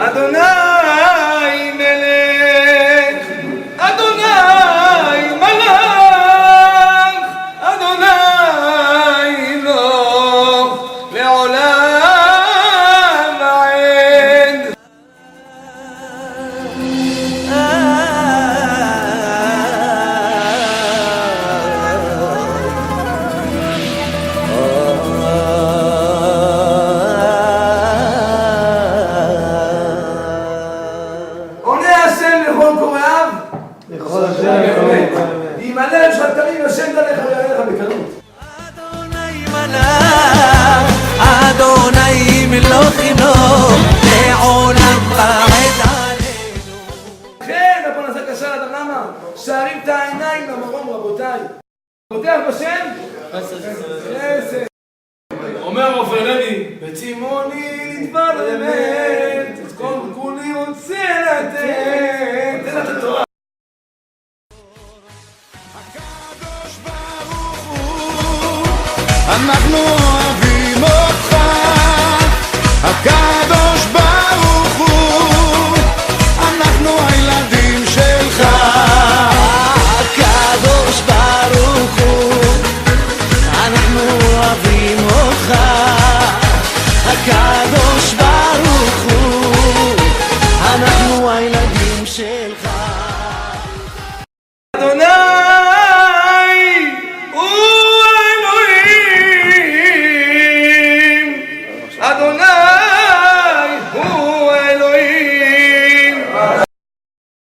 אדוני מלך, אדוני מלך, אדוני לא לעולם ועד. ימלא שתרים השם דליך ויעליך בקלות. אדוני מלך, אדוני מלוכנו, לעולם ועד עלינו. כן, הפרנסה קשה לאדם, למה? שערים את העיניים למרום, רבותיי. פותח בשם? חסד. אומר רופאלני, בצימוני נדבר באמת, כל כולי רוצה לתת. תן לתת תורה. אנחנו אוהבים אותך, הקדוש ברוך הוא, אנחנו הילדים שלך, הקדוש ברוך הוא, אנחנו אוהבים אותך, הקדוש ברוך הוא, אנחנו הילדים שלך. אדוני